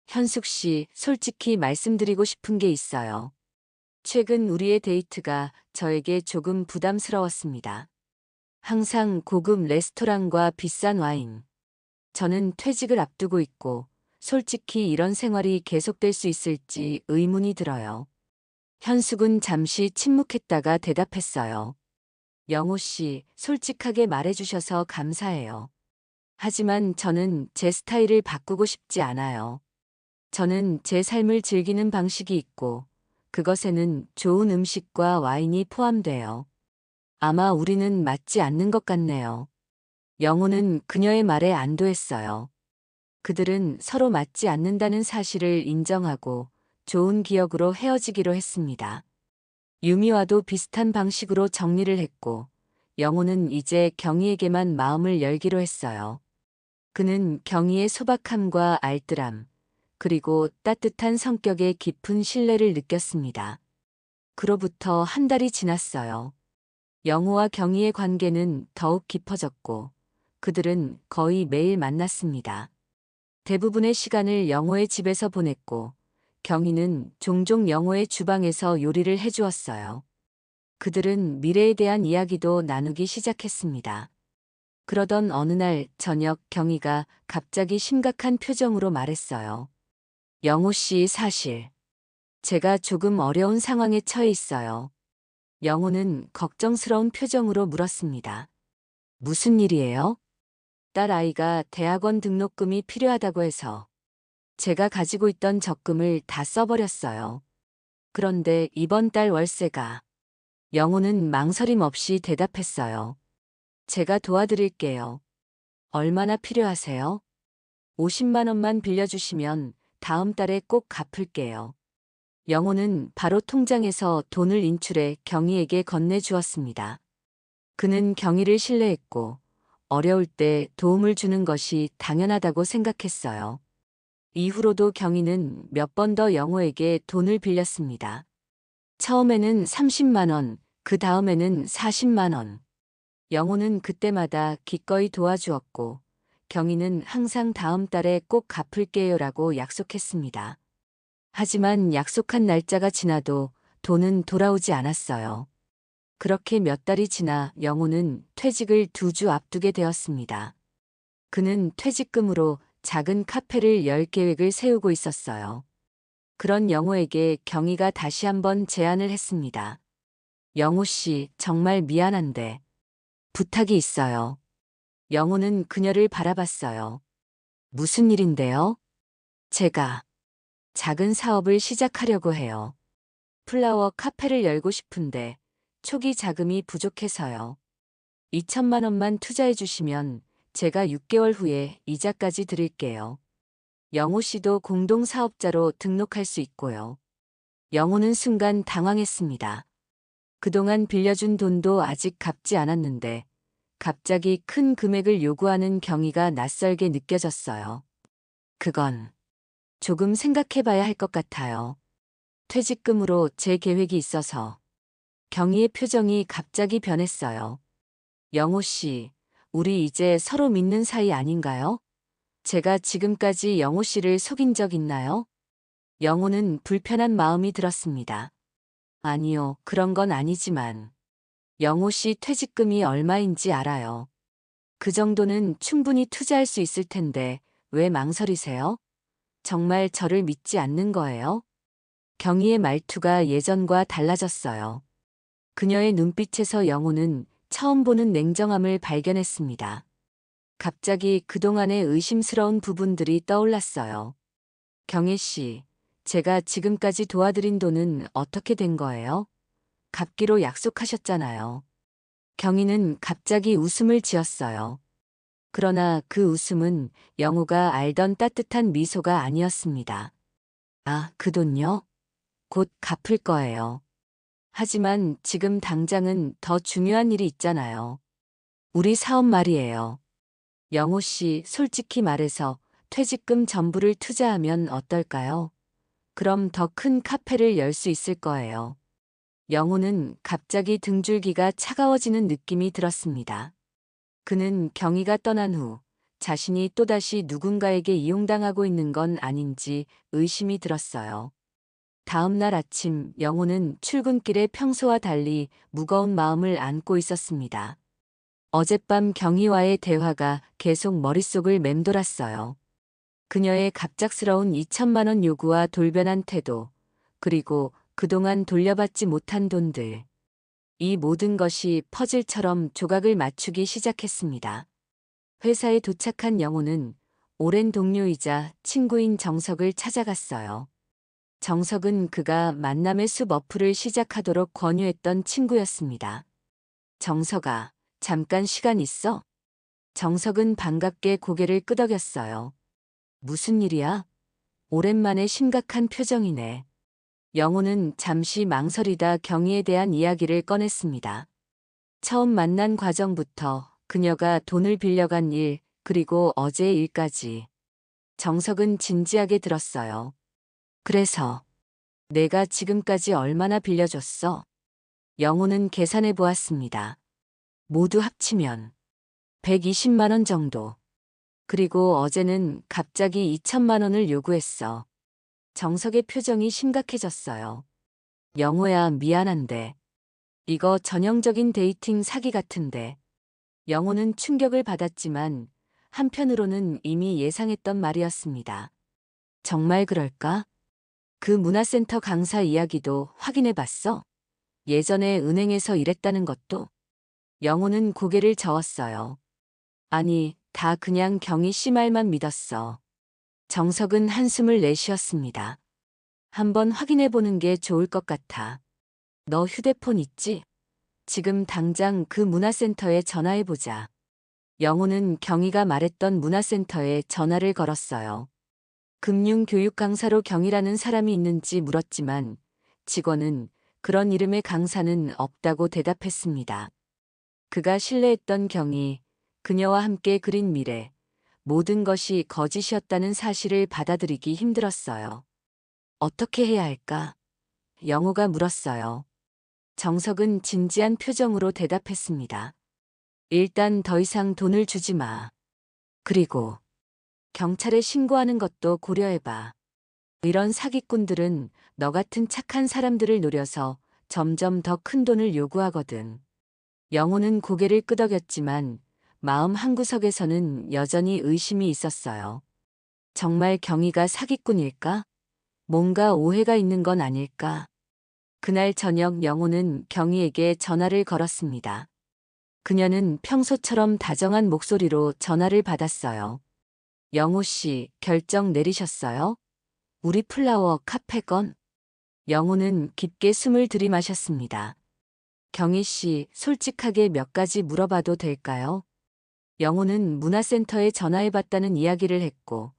현숙 씨, 솔직히 말씀드리고 싶은 게 있어요. 최근 우리의 데이트가 저에게 조금 부담스러웠습니다. 항상 고급 레스토랑과 비싼 와인. 저는 퇴직을 앞두고 있고 솔직히 이런 생활이 계속될 수 있을지 의문이 들어요. 현숙은 잠시 침묵했다가 대답했어요. 영호 씨, 솔직하게 말해주셔서 감사해요. 하지만 저는 제 스타일을 바꾸고 싶지 않아요. 저는 제 삶을 즐기는 방식이 있고 그것에는 좋은 음식과 와인이 포함돼요. 아마 우리는 맞지 않는 것 같네요. 영호는 그녀의 말에 안도했어요. 그들은 서로 맞지 않는다는 사실을 인정하고 좋은 기억으로 헤어지기로 했습니다. 유미와도 비슷한 방식으로 정리를 했고 영호는 이제 경희에게만 마음을 열기로 했어요. 그는 경희의 소박함과 알뜰함, 그리고 따뜻한 성격에 깊은 신뢰를 느꼈습니다. 그로부터 한 달이 지났어요. 영호와 경희의 관계는 더욱 깊어졌고 그들은 거의 매일 만났습니다. 대부분의 시간을 영호의 집에서 보냈고 경희는 종종 영호의 주방에서 요리를 해주었어요. 그들은 미래에 대한 이야기도 나누기 시작했습니다. 그러던 어느 날 저녁 경희가 갑자기 심각한 표정으로 말했어요. 영호 씨, 사실 제가 조금 어려운 상황에 처해 있어요. 영호는 걱정스러운 표정으로 물었습니다. 무슨 일이에요? 딸 아이가 대학원 등록금이 필요하다고 해서 제가 가지고 있던 적금을 다 써버렸어요. 그런데 이번 달 월세가. 영호는 망설임 없이 대답했어요. 제가 도와드릴게요. 얼마나 필요하세요? 50만 원만 빌려주시면 다음 달에 꼭 갚을게요. 영호는 바로 통장에서 돈을 인출해 경희에게 건네주었습니다. 그는 경희를 신뢰했고 어려울 때 도움을 주는 것이 당연하다고 생각했어요. 이후로도 경희는 몇 번 더 영호에게 돈을 빌렸습니다. 처음에는 30만 원, 그 다음에는 40만 원. 영호는 그때마다 기꺼이 도와주었고 경희는 항상 다음 달에 꼭 갚을게요라고 약속했습니다. 하지만 약속한 날짜가 지나도 돈은 돌아오지 않았어요. 그렇게 몇 달이 지나 영호는 퇴직을 2주 앞두게 되었습니다. 그는 퇴직금으로 작은 카페를 열 계획을 세우고 있었어요. 그런 영호에게 경희가 다시 한번 제안을 했습니다. 영호 씨, 정말 미안한데 부탁이 있어요. 영호는 그녀를 바라봤어요. 무슨 일인데요? 제가 작은 사업을 시작하려고 해요. 플라워 카페를 열고 싶은데 초기 자금이 부족해서요. 2천만 원만 투자해 주시면 제가 6개월 후에 이자까지 드릴게요. 영호 씨도 공동사업자로 등록할 수 있고요. 영호는 순간 당황했습니다. 그동안 빌려준 돈도 아직 갚지 않았는데 갑자기 큰 금액을 요구하는 경위가 낯설게 느껴졌어요. 그건 조금 생각해봐야 할 것 같아요. 퇴직금으로 제 계획이 있어서. 경희의 표정이 갑자기 변했어요. 영호 씨, 우리 이제 서로 믿는 사이 아닌가요? 제가 지금까지 영호 씨를 속인 적 있나요? 영호는 불편한 마음이 들었습니다. 아니요, 그런 건 아니지만 영호 씨 퇴직금이 얼마인지 알아요. 그 정도는 충분히 투자할 수 있을 텐데 왜 망설이세요? 정말 저를 믿지 않는 거예요? 경희의 말투가 예전과 달라졌어요. 그녀의 눈빛에서 영호는 처음 보는 냉정함을 발견했습니다. 갑자기 그동안의 의심스러운 부분들이 떠올랐어요. 경혜 씨, 제가 지금까지 도와드린 돈은 어떻게 된 거예요? 갚기로 약속하셨잖아요. 경희는 갑자기 웃음을 지었어요. 그러나 그 웃음은 영호가 알던 따뜻한 미소가 아니었습니다. 아, 그 돈요? 곧 갚을 거예요. 하지만 지금 당장은 더 중요한 일이 있잖아요. 우리 사업 말이에요. 영호 씨, 솔직히 말해서 퇴직금 전부를 투자하면 어떨까요? 그럼 더 큰 카페를 열 수 있을 거예요. 영호는 갑자기 등줄기가 차가워지는 느낌이 들었습니다. 그는 경희가 떠난 후 자신이 또다시 누군가에게 이용당하고 있는 건 아닌지 의심이 들었어요. 다음 날 아침 영호는 출근길에 평소와 달리 무거운 마음을 안고 있었습니다. 어젯밤 경희와의 대화가 계속 머릿속을 맴돌았어요. 그녀의 갑작스러운 2천만 원 요구와 돌변한 태도, 그리고 그동안 돌려받지 못한 돈들. 이 모든 것이 퍼즐처럼 조각을 맞추기 시작했습니다. 회사에 도착한 영호는 오랜 동료이자 친구인 정석을 찾아갔어요. 정석은 그가 만남의 숲 어플을 시작하도록 권유했던 친구였습니다. 정석아, 잠깐 시간 있어? 정석은 반갑게 고개를 끄덕였어요. 무슨 일이야? 오랜만에 심각한 표정이네. 영호는 잠시 망설이다 경희에 대한 이야기를 꺼냈습니다. 처음 만난 과정부터 그녀가 돈을 빌려간 일, 그리고 어제의 일까지. 정석은 진지하게 들었어요. 그래서 내가 지금까지 얼마나 빌려줬어? 영호는 계산해 보았습니다. 모두 합치면 120만 원 정도. 그리고 어제는 갑자기 2천만 원을 요구했어. 정석의 표정이 심각해졌어요. 영호야, 미안한데. 이거 전형적인 데이팅 사기 같은데. 영호는 충격을 받았지만 한편으로는 이미 예상했던 말이었습니다. 정말 그럴까? 그 문화센터 강사 이야기도 확인해 봤어? 예전에 은행에서 일했다는 것도? 영호는 고개를 저었어요. 아니, 다 그냥 경희 씨 말만 믿었어. 정석은 한숨을 내쉬었습니다. 한번 확인해 보는 게 좋을 것 같아. 너 휴대폰 있지? 지금 당장 그 문화센터에 전화해 보자. 영호는 경희가 말했던 문화센터에 전화를 걸었어요. 금융교육 강사로 경희라는 사람이 있는지 물었지만 직원은 그런 이름의 강사는 없다고 대답했습니다. 그가 신뢰했던 경희, 그녀와 함께 그린 미래, 모든 것이 거짓이었다는 사실을 받아들이기 힘들었어요. 어떻게 해야 할까? 영호가 물었어요. 정석은 진지한 표정으로 대답했습니다. 일단 더 이상 돈을 주지 마. 그리고 경찰에 신고하는 것도 고려해봐. 이런 사기꾼들은 너 같은 착한 사람들을 노려서 점점 더 큰 돈을 요구하거든. 영호는 고개를 끄덕였지만 마음 한구석에서는 여전히 의심이 있었어요. 정말 경희가 사기꾼일까? 뭔가 오해가 있는 건 아닐까? 그날 저녁 영호는 경희에게 전화를 걸었습니다. 그녀는 평소처럼 다정한 목소리로 전화를 받았어요. 영호 씨, 결정 내리셨어요? 우리 플라워 카페 건? 영호는 깊게 숨을 들이마셨습니다. 경희 씨, 솔직하게 몇 가지 물어봐도 될까요? 영호는 문화센터에 전화해봤다는 이야기를 했고,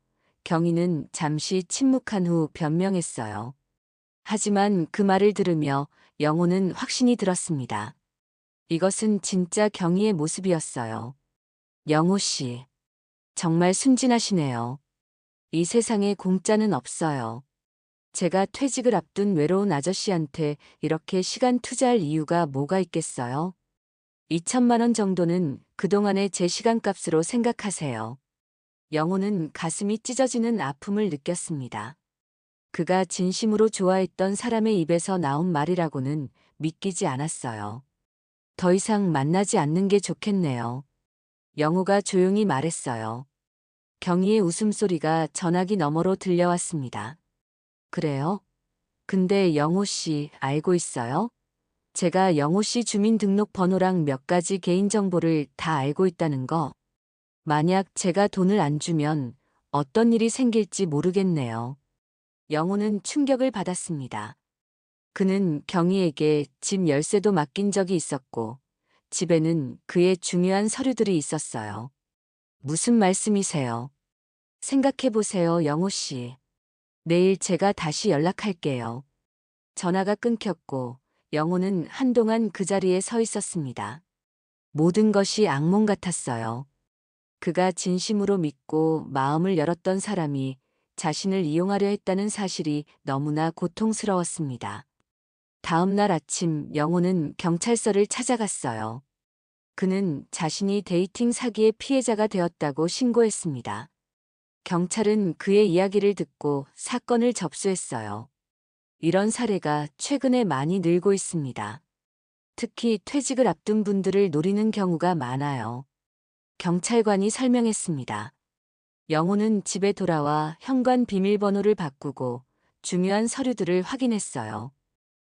경희는 잠시 침묵한 후 변명했어요. 하지만 그 말을 들으며 영호는 확신이 들었습니다. 이것은 진짜 경희의 모습이었어요. 영호 씨, 정말 순진하시네요. 이 세상에 공짜는 없어요. 제가 퇴직을 앞둔 외로운 아저씨한테 이렇게 시간 투자할 이유가 뭐가 있겠어요? 2천만 원 정도는 그동안의 제 시간값으로 생각하세요. 영호는 가슴이 찢어지는 아픔을 느꼈습니다. 그가 진심으로 좋아했던 사람의 입에서 나온 말이라고는 믿기지 않았어요. 더 이상 만나지 않는 게 좋겠네요. 영호가 조용히 말했어요. 경희의 웃음소리가 전화기 너머로 들려왔습니다. 그래요? 근데 영호 씨 알고 있어요? 제가 영호 씨 주민등록번호랑 몇 가지 개인정보를 다 알고 있다는 거. 만약 제가 돈을 안 주면 어떤 일이 생길지 모르겠네요. 영호는 충격을 받았습니다. 그는 경희에게 집 열쇠도 맡긴 적이 있었고, 집에는 그의 중요한 서류들이 있었어요. 무슨 말씀이세요? 생각해보세요, 영호 씨. 내일 제가 다시 연락할게요. 전화가 끊겼고, 영호는 한동안 그 자리에 서 있었습니다. 모든 것이 악몽 같았어요. 그가 진심으로 믿고 마음을 열었던 사람이 자신을 이용하려 했다는 사실이 너무나 고통스러웠습니다. 다음 날 아침 영호는 경찰서를 찾아갔어요. 그는 자신이 데이팅 사기의 피해자가 되었다고 신고했습니다. 경찰은 그의 이야기를 듣고 사건을 접수했어요. 이런 사례가 최근에 많이 늘고 있습니다. 특히 퇴직을 앞둔 분들을 노리는 경우가 많아요. 경찰관이 설명했습니다. 영호는 집에 돌아와 현관 비밀번호를 바꾸고 중요한 서류들을 확인했어요.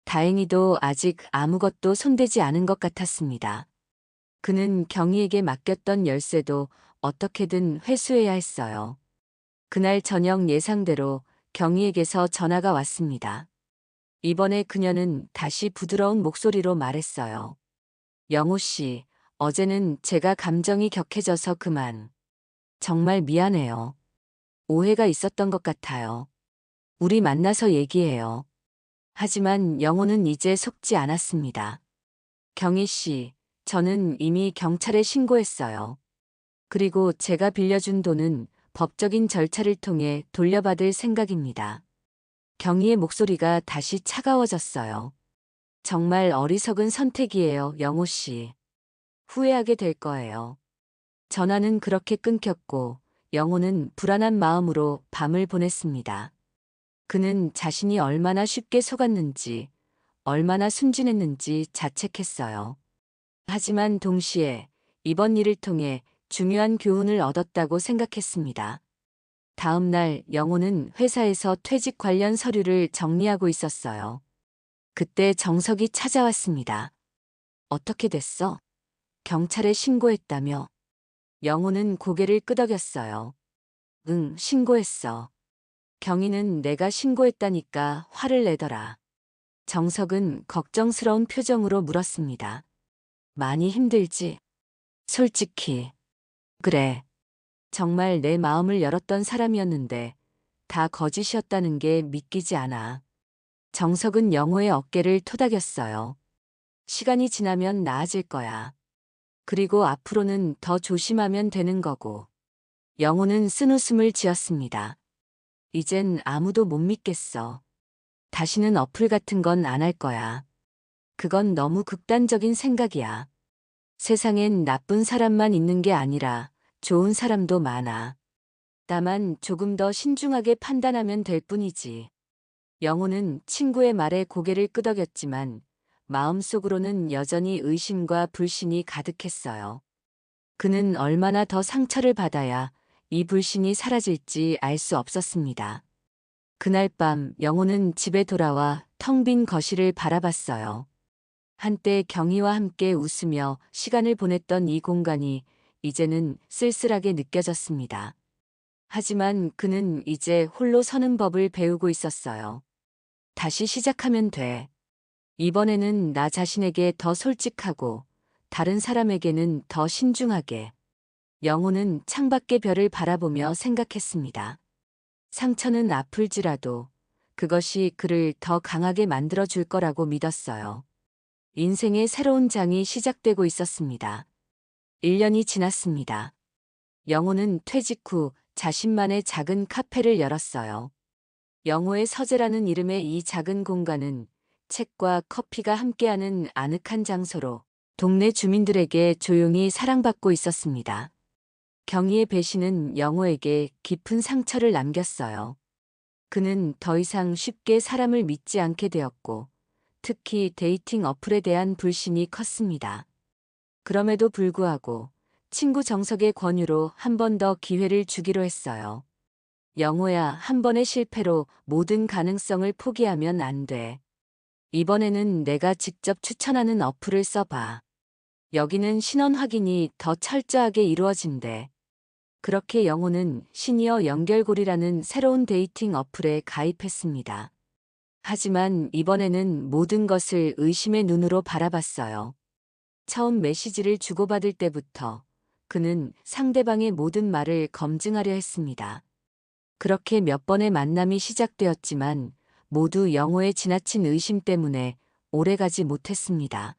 다행히도 아직 아무것도 손대지 않은 것 같았습니다. 그는 경희에게 맡겼던 열쇠도 어떻게든 회수해야 했어요. 그날 저녁 예상대로 경희에게서 전화가 왔습니다. 이번에 그녀는 다시 부드러운 목소리로 말했어요. 영호 씨, 어제는 제가 감정이 격해져서 그만. 정말 미안해요. 오해가 있었던 것 같아요. 우리 만나서 얘기해요. 하지만 영호는 이제 속지 않았습니다. 경희 씨, 저는 이미 경찰에 신고했어요. 그리고 제가 빌려준 돈은 법적인 절차를 통해 돌려받을 생각입니다. 경희의 목소리가 다시 차가워졌어요. 정말 어리석은 선택이에요, 영호 씨. 후회하게 될 거예요. 전화는 그렇게 끊겼고 영호는 불안한 마음으로 밤을 보냈습니다. 그는 자신이 얼마나 쉽게 속았는지, 얼마나 순진했는지 자책했어요. 하지만 동시에 이번 일을 통해 중요한 교훈을 얻었다고 생각했습니다. 다음 날 영호는 회사에서 퇴직 관련 서류를 정리하고 있었어요. 그때 정석이 찾아왔습니다. 어떻게 됐어? 경찰에 신고했다며. 영호는 고개를 끄덕였어요. 응, 신고했어. 경위는 내가 신고했다니까 화를 내더라. 정석은 걱정스러운 표정으로 물었습니다. 많이 힘들지? 솔직히. 그래. 정말 내 마음을 열었던 사람이었는데 다 거짓이었다는 게 믿기지 않아. 정석은 영호의 어깨를 토닥였어요. 시간이 지나면 나아질 거야. 그리고 앞으로는 더 조심하면 되는 거고. 영호는 쓴웃음을 지었습니다. 이젠 아무도 못 믿겠어. 다시는 어플 같은 건 안 할 거야. 그건 너무 극단적인 생각이야. 세상엔 나쁜 사람만 있는 게 아니라 좋은 사람도 많아. 다만 조금 더 신중하게 판단하면 될 뿐이지. 영호는 친구의 말에 고개를 끄덕였지만 마음속으로는 여전히 의심과 불신이 가득했어요. 그는 얼마나 더 상처를 받아야 이 불신이 사라질지 알 수 없었습니다. 그날 밤 영호는 집에 돌아와 텅 빈 거실을 바라봤어요. 한때 경희와 함께 웃으며 시간을 보냈던 이 공간이 이제는 쓸쓸하게 느껴졌습니다. 하지만 그는 이제 홀로 서는 법을 배우고 있었어요. 다시 시작하면 돼. 이번에는 나 자신에게 더 솔직하고 다른 사람에게는 더 신중하게. 영호는 창밖의 별을 바라보며 생각했습니다. 상처는 아플지라도 그것이 그를 더 강하게 만들어줄 거라고 믿었어요. 인생의 새로운 장이 시작되고 있었습니다. 1년이 지났습니다. 영호는 퇴직 후 자신만의 작은 카페를 열었어요. 영호의 서재라는 이름의 이 작은 공간은 책과 커피가 함께하는 아늑한 장소로 동네 주민들에게 조용히 사랑받고 있었습니다. 경희의 배신은 영호에게 깊은 상처를 남겼어요. 그는 더 이상 쉽게 사람을 믿지 않게 되었고, 특히 데이팅 어플에 대한 불신이 컸습니다. 그럼에도 불구하고 친구 정석의 권유로 한 번 더 기회를 주기로 했어요. 영호야, 한 번의 실패로 모든 가능성을 포기하면 안 돼. 이번에는 내가 직접 추천하는 어플을 써봐. 여기는 신원 확인이 더 철저하게 이루어진대. 그렇게 영호는 시니어 연결고리라는 새로운 데이팅 어플에 가입했습니다. 하지만 이번에는 모든 것을 의심의 눈으로 바라봤어요. 처음 메시지를 주고받을 때부터 그는 상대방의 모든 말을 검증하려 했습니다. 그렇게 몇 번의 만남이 시작되었지만 모두 영호의 지나친 의심 때문에 오래가지 못했습니다.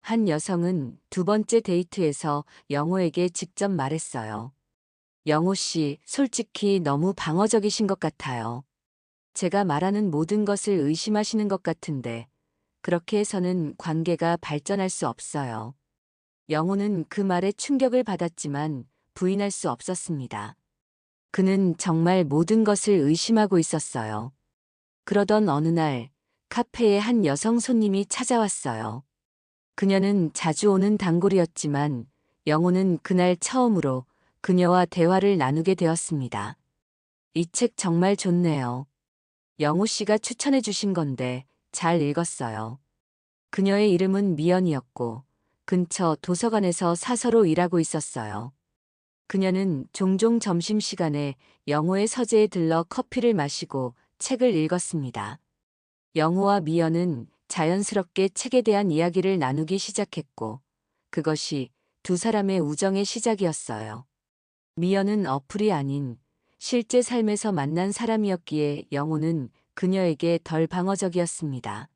한 여성은 두 번째 데이트에서 영호에게 직접 말했어요. 영호 씨, 솔직히 너무 방어적이신 것 같아요. 제가 말하는 모든 것을 의심하시는 것 같은데 그렇게 해서는 관계가 발전할 수 없어요. 영호는 그 말에 충격을 받았지만 부인할 수 없었습니다. 그는 정말 모든 것을 의심하고 있었어요. 그러던 어느 날 카페에 한 여성 손님이 찾아왔어요. 그녀는 자주 오는 단골이었지만 영호는 그날 처음으로 그녀와 대화를 나누게 되었습니다. 이 책 정말 좋네요. 영호 씨가 추천해 주신 건데 잘 읽었어요. 그녀의 이름은 미연이었고 근처 도서관에서 사서로 일하고 있었어요. 그녀는 종종 점심시간에 영호의 서재에 들러 커피를 마시고 책을 읽었습니다. 영호와 미연은 자연스럽게 책에 대한 이야기를 나누기 시작했고 그것이 두 사람의 우정의 시작이었어요. 미연은 어플이 아닌 실제 삶에서 만난 사람이었기에 영호는 그녀에게 덜 방어적이었습니다.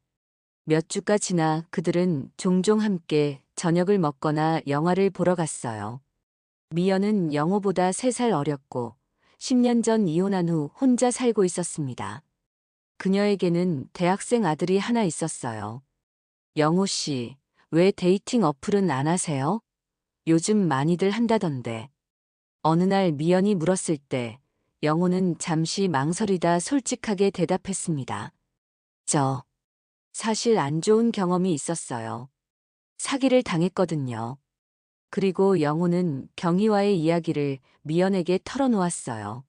몇 주가 지나 그들은 종종 함께 저녁을 먹거나 영화를 보러 갔어요. 미연은 영호보다 3살 어렸고 10년 전 이혼한 후 혼자 살고 있었습니다. 그녀에게는 대학생 아들이 하나 있었어요. 영호 씨, 왜 데이팅 어플은 안 하세요? 요즘 많이들 한다던데. 어느 날 미연이 물었을 때 영호는 잠시 망설이다 솔직하게 대답했습니다. 저 사실 안 좋은 경험이 있었어요. 사기를 당했거든요. 그리고 영호는 경희와의 이야기를 미연에게 털어놓았어요.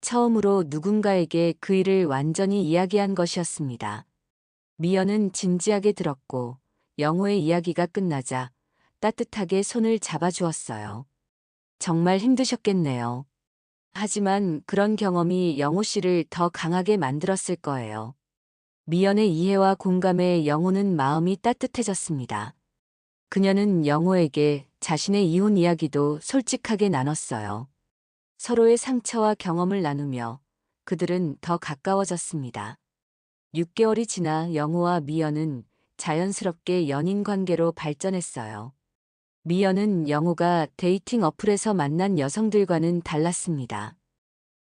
처음으로 누군가에게 그 일을 완전히 이야기한 것이었습니다. 미연은 진지하게 들었고 영호의 이야기가 끝나자 따뜻하게 손을 잡아주었어요. 정말 힘드셨겠네요. 하지만 그런 경험이 영호 씨를 더 강하게 만들었을 거예요. 미연의 이해와 공감에 영호는 마음이 따뜻해졌습니다. 그녀는 영호에게 자신의 이혼 이야기도 솔직하게 나눴어요. 서로의 상처와 경험을 나누며 그들은 더 가까워졌습니다. 6개월이 지나 영호와 미연은 자연스럽게 연인 관계로 발전했어요. 미연은 영호가 데이팅 어플에서 만난 여성들과는 달랐습니다.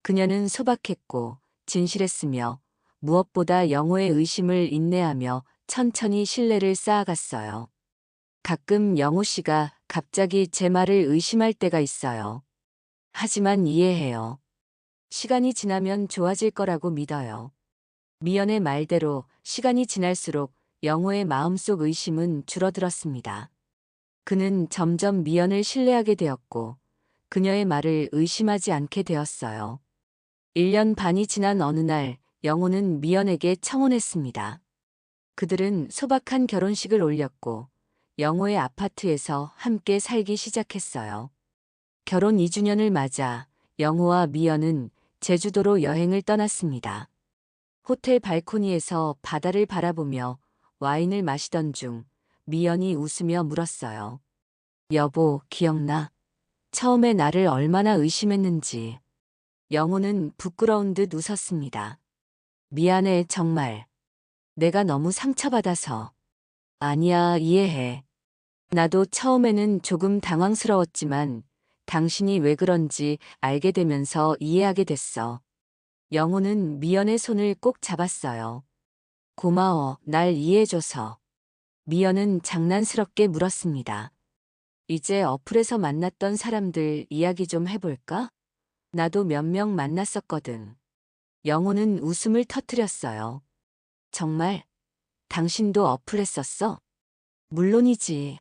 그녀는 소박했고 진실했으며 무엇보다 영호의 의심을 인내하며 천천히 신뢰를 쌓아갔어요. 가끔 영호 씨가 갑자기 제 말을 의심할 때가 있어요. 하지만 이해해요. 시간이 지나면 좋아질 거라고 믿어요. 미연의 말대로 시간이 지날수록 영호의 마음속 의심은 줄어들었습니다. 그는 점점 미연을 신뢰하게 되었고 그녀의 말을 의심하지 않게 되었어요. 1년 반이 지난 어느 날 영호는 미연에게 청혼했습니다. 그들은 소박한 결혼식을 올렸고 영호의 아파트에서 함께 살기 시작했어요. 결혼 2주년을 맞아 영호와 미연은 제주도로 여행을 떠났습니다. 호텔 발코니에서 바다를 바라보며 와인을 마시던 중 미연이 웃으며 물었어요. 여보, 기억나? 처음에 나를 얼마나 의심했는지. 영호는 부끄러운 듯 웃었습니다. 미안해, 정말. 내가 너무 상처받아서. 아니야, 이해해. 나도 처음에는 조금 당황스러웠지만 당신이 왜 그런지 알게 되면서 이해하게 됐어. 영호는 미연의 손을 꼭 잡았어요. 고마워, 날 이해해줘서. 미연은 장난스럽게 물었습니다. 이제 어플에서 만났던 사람들 이야기 좀 해볼까? 나도 몇 명 만났었거든. 영호는 웃음을 터뜨렸어요. 정말? 당신도 어플 했었어? 물론이지.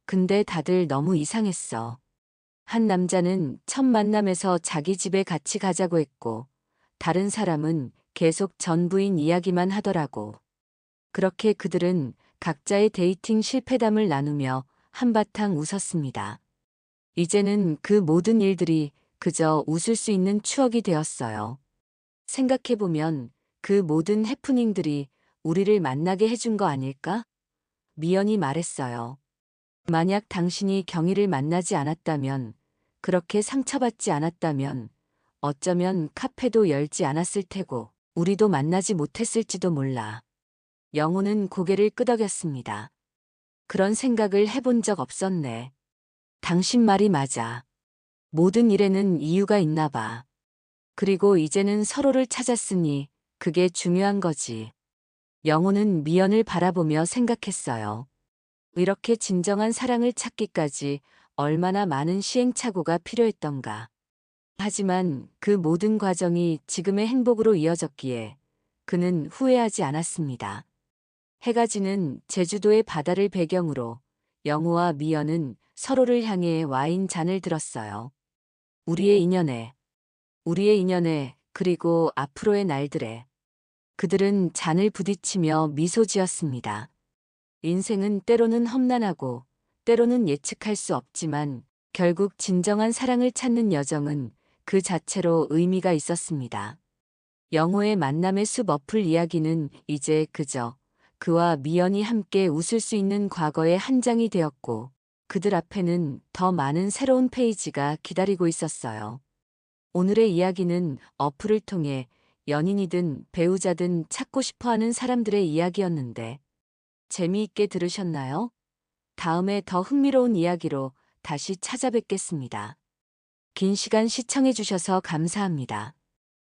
근데 다들 너무 이상했어. 한 남자는 첫 만남에서 자기 집에 같이 가자고 했고, 다른 사람은 계속 전 부인 이야기만 하더라고. 그렇게 그들은 각자의 데이팅 실패담을 나누며 한바탕 웃었습니다. 이제는 그 모든 일들이 그저 웃을 수 있는 추억이 되었어요. 생각해보면 그 모든 해프닝들이 우리를 만나게 해준 거 아닐까? 미연이 말했어요. 만약 당신이 경희를 만나지 않았다면, 그렇게 상처받지 않았다면, 어쩌면 카페도 열지 않았을 테고, 우리도 만나지 못했을지도 몰라. 영호는 고개를 끄덕였습니다. 그런 생각을 해본 적 없었네. 당신 말이 맞아. 모든 일에는 이유가 있나 봐. 그리고 이제는 서로를 찾았으니 그게 중요한 거지. 영호는 미연을 바라보며 생각했어요. 이렇게 진정한 사랑을 찾기까지 얼마나 많은 시행착오가 필요했던가. 하지만 그 모든 과정이 지금의 행복으로 이어졌기에 그는 후회하지 않았습니다. 해가 지는 제주도의 바다를 배경으로 영호와 미연은 서로를 향해 와인 잔을 들었어요. 우리의 인연에, 그리고 앞으로의 날들에. 그들은 잔을 부딪히며 미소 지었습니다. 인생은 때로는 험난하고 때로는 예측할 수 없지만 결국 진정한 사랑을 찾는 여정은 그 자체로 의미가 있었습니다. 영호의 만남의 숲 어플 이야기는 이제 그저 그와 미연이 함께 웃을 수 있는 과거의 한 장이 되었고 그들 앞에는 더 많은 새로운 페이지가 기다리고 있었어요. 오늘의 이야기는 어플을 통해 연인이든 배우자든 찾고 싶어하는 사람들의 이야기였는데 재미있게 들으셨나요? 다음에 더 흥미로운 이야기로 다시 찾아뵙겠습니다. 긴 시간 시청해주셔서 감사합니다.